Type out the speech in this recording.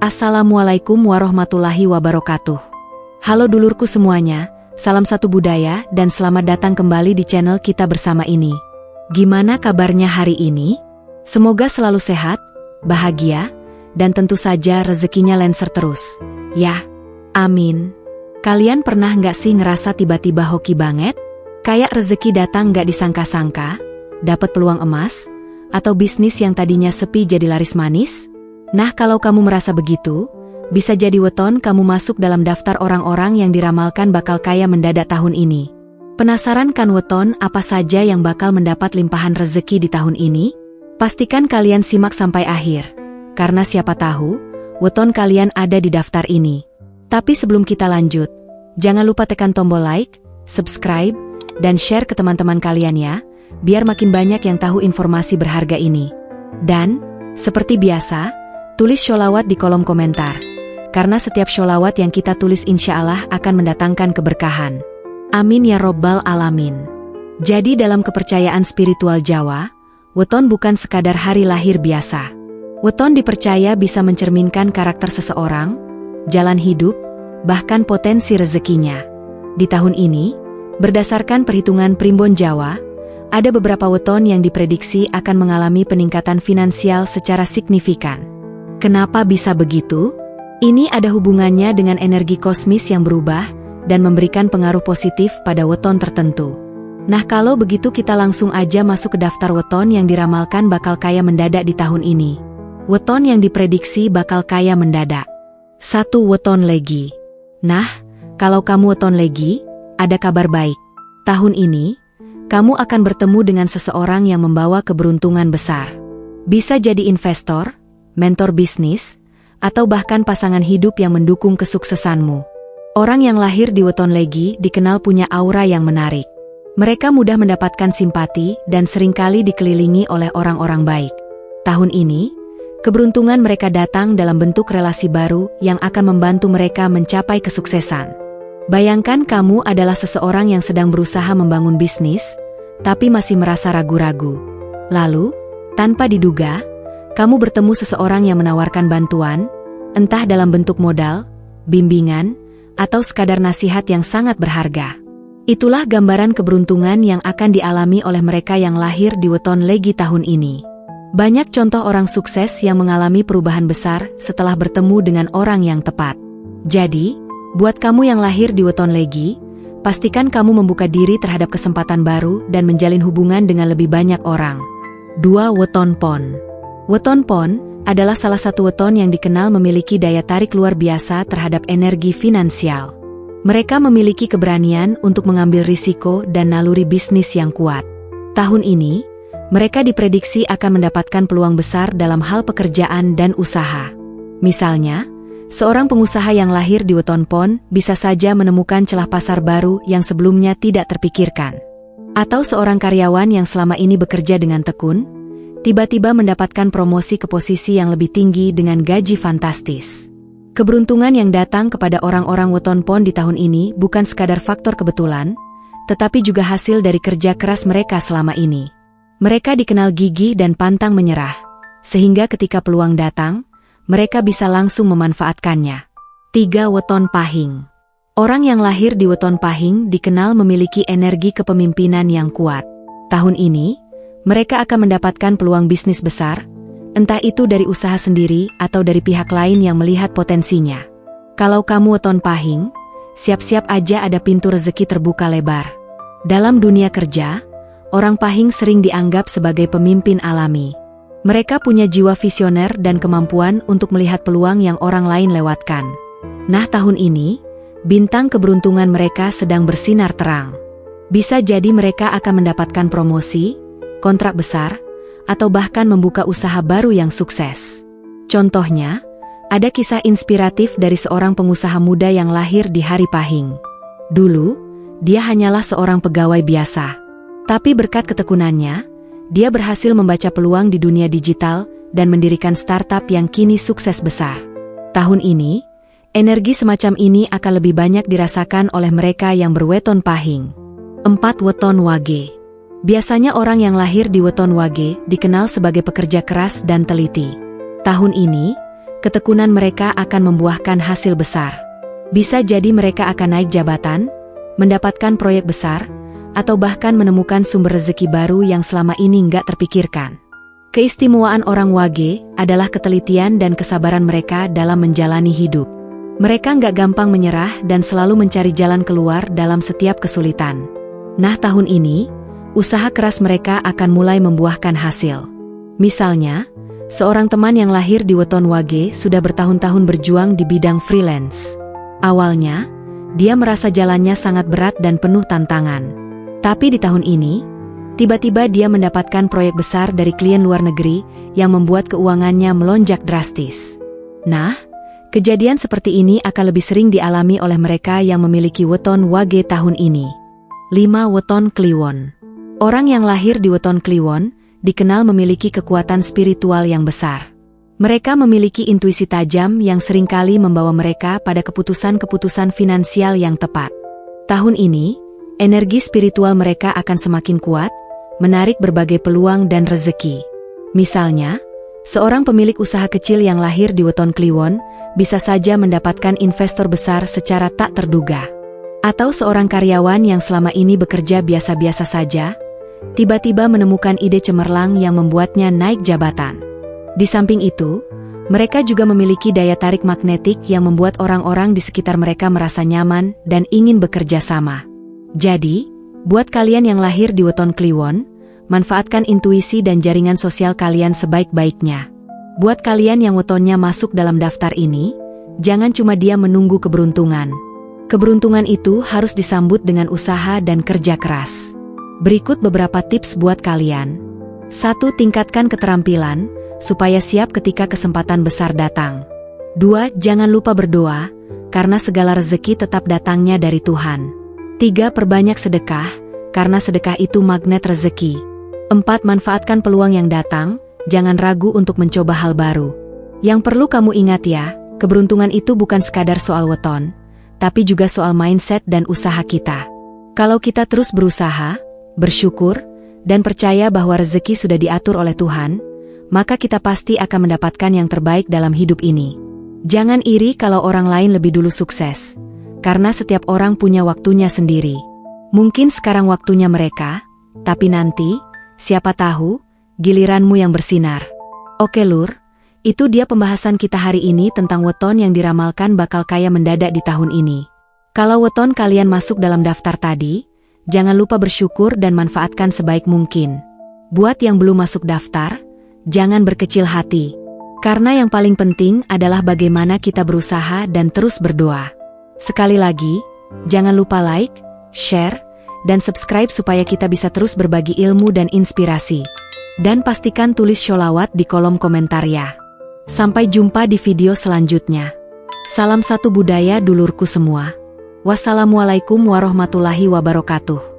Assalamualaikum warahmatullahi wabarakatuh. Halo dulurku semuanya, salam satu budaya dan selamat datang kembali di channel kita bersama ini. Gimana kabarnya hari ini? Semoga selalu sehat, bahagia, dan tentu saja rezekinya lancar terus. Ya, amin. Kalian pernah nggak sih ngerasa tiba-tiba hoki banget? Kayak rezeki datang nggak disangka-sangka, dapat peluang emas, atau bisnis yang tadinya sepi jadi laris manis? Nah, kalau kamu merasa begitu, bisa jadi weton kamu masuk dalam daftar orang-orang yang diramalkan bakal kaya mendadak tahun ini. Penasaran kan weton apa saja yang bakal mendapat limpahan rezeki di tahun ini? Pastikan kalian simak sampai akhir, karena siapa tahu, weton kalian ada di daftar ini. Tapi sebelum kita lanjut, jangan lupa tekan tombol like, subscribe, dan share ke teman-teman kalian ya, biar makin banyak yang tahu informasi berharga ini. Dan, seperti biasa, tulis sholawat di kolom komentar, karena setiap sholawat yang kita tulis insya Allah akan mendatangkan keberkahan. Amin ya robbal alamin. Jadi dalam kepercayaan spiritual Jawa, weton bukan sekadar hari lahir biasa. Weton dipercaya bisa mencerminkan karakter seseorang, jalan hidup, bahkan potensi rezekinya. Di tahun ini, berdasarkan perhitungan Primbon Jawa, ada beberapa weton yang diprediksi akan mengalami peningkatan finansial secara signifikan. Kenapa bisa begitu? Ini ada hubungannya dengan energi kosmis yang berubah dan memberikan pengaruh positif pada weton tertentu. Nah, kalau begitu kita langsung aja masuk ke daftar weton yang diramalkan bakal kaya mendadak di tahun ini. Weton yang diprediksi bakal kaya mendadak. 1. Weton Legi. Nah, kalau kamu weton Legi, ada kabar baik. Tahun ini, kamu akan bertemu dengan seseorang yang membawa keberuntungan besar. Bisa jadi investor, mentor bisnis, atau bahkan pasangan hidup yang mendukung kesuksesanmu. Orang yang lahir di weton Legi dikenal punya aura yang menarik. Mereka mudah mendapatkan simpati dan seringkali dikelilingi oleh orang-orang baik. Tahun ini, keberuntungan mereka datang dalam bentuk relasi baru yang akan membantu mereka mencapai kesuksesan. Bayangkan kamu adalah seseorang yang sedang berusaha membangun bisnis, tapi masih merasa ragu-ragu. Lalu, tanpa diduga, kamu bertemu seseorang yang menawarkan bantuan, entah dalam bentuk modal, bimbingan, atau sekadar nasihat yang sangat berharga. Itulah gambaran keberuntungan yang akan dialami oleh mereka yang lahir di weton Legi tahun ini. Banyak contoh orang sukses yang mengalami perubahan besar setelah bertemu dengan orang yang tepat. Jadi, buat kamu yang lahir di weton Legi, pastikan kamu membuka diri terhadap kesempatan baru dan menjalin hubungan dengan lebih banyak orang. 2. Weton Pon. Weton Pon adalah salah satu weton yang dikenal memiliki daya tarik luar biasa terhadap energi finansial. Mereka memiliki keberanian untuk mengambil risiko dan naluri bisnis yang kuat. Tahun ini, mereka diprediksi akan mendapatkan peluang besar dalam hal pekerjaan dan usaha. Misalnya, seorang pengusaha yang lahir di weton Pon bisa saja menemukan celah pasar baru yang sebelumnya tidak terpikirkan. Atau seorang karyawan yang selama ini bekerja dengan tekun, tiba-tiba mendapatkan promosi ke posisi yang lebih tinggi dengan gaji fantastis. Keberuntungan yang datang kepada orang-orang weton Pon di tahun ini bukan sekadar faktor kebetulan, tetapi juga hasil dari kerja keras mereka selama ini. Mereka dikenal gigih dan pantang menyerah, sehingga ketika peluang datang, mereka bisa langsung memanfaatkannya. 3. Weton Pahing. Orang yang lahir di weton Pahing dikenal memiliki energi kepemimpinan yang kuat. Tahun ini, mereka akan mendapatkan peluang bisnis besar, entah itu dari usaha sendiri atau dari pihak lain yang melihat potensinya. Kalau kamu weton Pahing, siap-siap aja ada pintu rezeki terbuka lebar. Dalam dunia kerja, orang Pahing sering dianggap sebagai pemimpin alami. Mereka punya jiwa visioner dan kemampuan untuk melihat peluang yang orang lain lewatkan. Nah, tahun ini, bintang keberuntungan mereka sedang bersinar terang. Bisa jadi mereka akan mendapatkan promosi, kontrak besar, atau bahkan membuka usaha baru yang sukses. Contohnya, ada kisah inspiratif dari seorang pengusaha muda yang lahir di hari Pahing. Dulu, dia hanyalah seorang pegawai biasa. Tapi berkat ketekunannya, dia berhasil membaca peluang di dunia digital dan mendirikan startup yang kini sukses besar. Tahun ini, energi semacam ini akan lebih banyak dirasakan oleh mereka yang berweton Pahing. 4. Weton Wage. Biasanya orang yang lahir di weton Wage dikenal sebagai pekerja keras dan teliti. Tahun ini, Ketekunan mereka akan membuahkan hasil besar. Bisa jadi mereka akan naik jabatan, mendapatkan proyek besar, atau bahkan menemukan sumber rezeki baru yang selama ini nggak terpikirkan. Keistimewaan orang Wage adalah ketelitian dan kesabaran mereka dalam menjalani hidup. Mereka nggak gampang menyerah dan selalu mencari jalan keluar dalam setiap kesulitan. Nah, tahun ini, usaha keras mereka akan mulai membuahkan hasil. Misalnya, seorang teman yang lahir di weton Wage sudah bertahun-tahun berjuang di bidang freelance. Awalnya, dia merasa jalannya sangat berat dan penuh tantangan. Tapi di tahun ini, tiba-tiba dia mendapatkan proyek besar dari klien luar negeri yang membuat keuangannya melonjak drastis. Nah, kejadian seperti ini akan lebih sering dialami oleh mereka yang memiliki weton Wage tahun ini. 5. Weton Kliwon. Orang yang lahir di weton Kliwon dikenal memiliki kekuatan spiritual yang besar. Mereka memiliki intuisi tajam yang seringkali membawa mereka pada keputusan-keputusan finansial yang tepat. Tahun ini, energi spiritual mereka akan semakin kuat, menarik berbagai peluang dan rezeki. Misalnya, seorang pemilik usaha kecil yang lahir di weton Kliwon bisa saja mendapatkan investor besar secara tak terduga. Atau seorang karyawan yang selama ini bekerja biasa-biasa saja, tiba-tiba menemukan ide cemerlang yang membuatnya naik jabatan. Di samping itu, mereka juga memiliki daya tarik magnetik yang membuat orang-orang di sekitar mereka merasa nyaman dan ingin bekerja sama. Jadi, buat kalian yang lahir di weton Kliwon, manfaatkan intuisi dan jaringan sosial kalian sebaik-baiknya. Buat kalian yang wetonnya masuk dalam daftar ini, jangan cuma diam menunggu keberuntungan. Keberuntungan itu harus disambut dengan usaha dan kerja keras. Berikut beberapa tips buat kalian. 1. Tingkatkan keterampilan, supaya siap ketika kesempatan besar datang. 2. Jangan lupa berdoa, karena segala rezeki tetap datangnya dari Tuhan. 3. Perbanyak sedekah, karena sedekah itu magnet rezeki. 4. Manfaatkan peluang yang datang, jangan ragu untuk mencoba hal baru. Yang perlu kamu ingat ya, keberuntungan itu bukan sekadar soal weton, tapi juga soal mindset dan usaha kita. Kalau kita terus berusaha, bersyukur, dan percaya bahwa rezeki sudah diatur oleh Tuhan, maka kita pasti akan mendapatkan yang terbaik dalam hidup ini. Jangan iri kalau orang lain lebih dulu sukses, karena setiap orang punya waktunya sendiri. Mungkin sekarang waktunya mereka, tapi nanti, siapa tahu, giliranmu yang bersinar. Oke Lur, itu dia pembahasan kita hari ini tentang weton yang diramalkan bakal kaya mendadak di tahun ini. Kalau weton kalian masuk dalam daftar tadi, jangan lupa bersyukur dan manfaatkan sebaik mungkin. Buat yang belum masuk daftar, jangan berkecil hati. Karena yang paling penting adalah bagaimana kita berusaha dan terus berdoa. Sekali lagi, jangan lupa like, share, dan subscribe supaya kita bisa terus berbagi ilmu dan inspirasi. Dan pastikan tulis sholawat di kolom komentar ya. Sampai jumpa di video selanjutnya. Salam satu budaya dulurku semua. Wassalamualaikum warahmatullahi wabarakatuh.